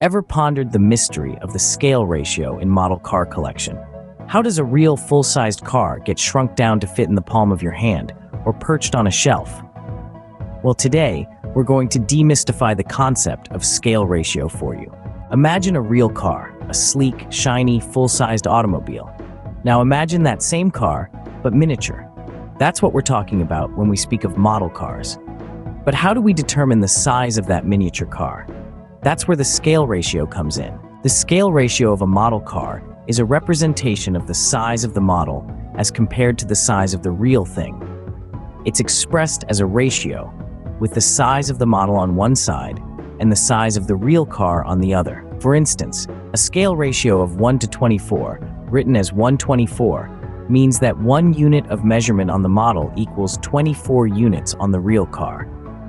Ever pondered the mystery of the scale ratio in model car collection? How does a real full-sized car get shrunk down to fit in the palm of your hand or perched on a shelf? Well, today, we're going to demystify the concept of scale ratio for you. Imagine a real car, a sleek, shiny, full-sized automobile. Now imagine that same car, but miniature. That's what we're talking about when we speak of model cars. But how do we determine the size of that miniature car? That's where the scale ratio comes in. The scale ratio of a model car is a representation of the size of the model as compared to the size of the real thing. It's expressed as a ratio, with the size of the model on one side and the size of the real car on the other. For instance, a scale ratio of 1:24, written as 124, means that 1 unit of measurement on the model equals 24 units on the real car.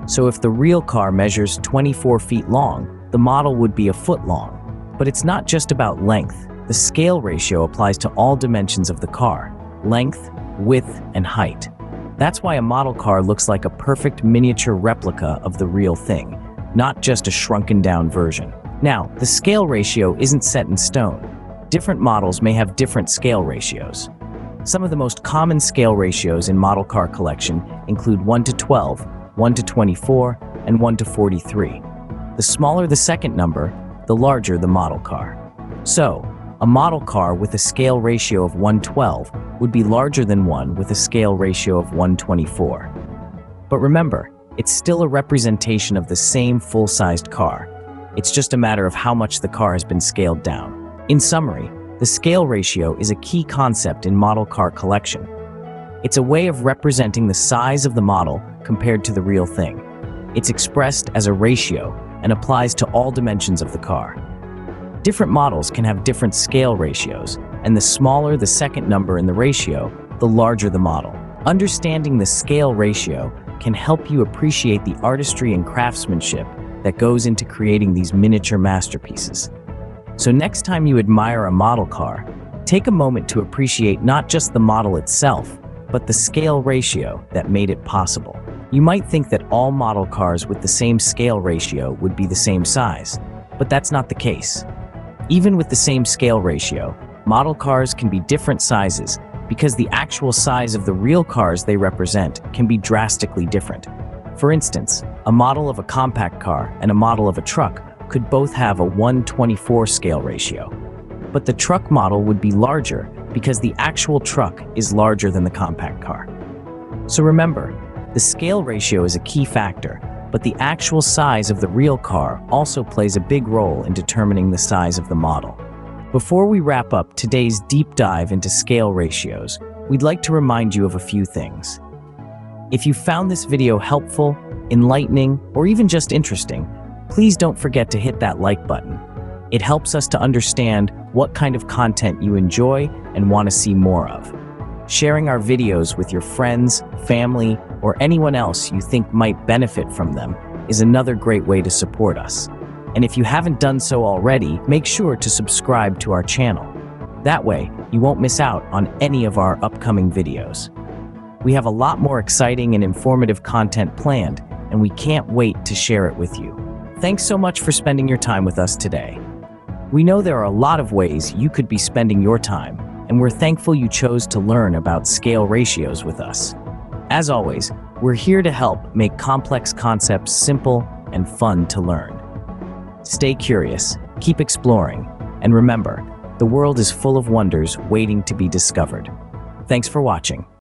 So if the real car measures 24 feet long, the model would be a foot long. But it's not just about length. The scale ratio applies to all dimensions of the car: length, width, and height. That's why a model car looks like a perfect miniature replica of the real thing, not just a shrunken down version. Now, the scale ratio isn't set in stone. Different models may have different scale ratios. Some of the most common scale ratios in model car collection include 1:12, 1:24, and 1:43. The smaller the second number, the larger the model car. So, a model car with a scale ratio of 1:12 would be larger than one with a scale ratio of 1:24. But remember, it's still a representation of the same full-sized car. It's just a matter of how much the car has been scaled down. In summary, the scale ratio is a key concept in model car collection. It's a way of representing the size of the model compared to the real thing. It's expressed as a ratio and applies to all dimensions of the car. Different models can have different scale ratios, and the smaller the second number in the ratio, the larger the model. Understanding the scale ratio can help you appreciate the artistry and craftsmanship that goes into creating these miniature masterpieces. So next time you admire a model car, take a moment to appreciate not just the model itself, but the scale ratio that made it possible. You might think that all model cars with the same scale ratio would be the same size, but that's not the case. Even with the same scale ratio, model cars can be different sizes because the actual size of the real cars they represent can be drastically different. For instance, a model of a compact car and a model of a truck could both have a 1:24 scale ratio. But the truck model would be larger because the actual truck is larger than the compact car. So remember, the scale ratio is a key factor, but the actual size of the real car also plays a big role in determining the size of the model. Before we wrap up today's deep dive into scale ratios, we'd like to remind you of a few things. If you found this video helpful, enlightening, or even just interesting, please don't forget to hit that like button. It helps us to understand what kind of content you enjoy and want to see more of. Sharing our videos with your friends, family, or anyone else you think might benefit from them is another great way to support us. And if you haven't done so already, make sure to subscribe to our channel. That way, you won't miss out on any of our upcoming videos. We have a lot more exciting and informative content planned, and we can't wait to share it with you. Thanks so much for spending your time with us today. We know there are a lot of ways you could be spending your time, and we're thankful you chose to learn about scale ratios with us. As always, we're here to help make complex concepts simple and fun to learn. Stay curious, keep exploring, and remember, the world is full of wonders waiting to be discovered. Thanks for watching.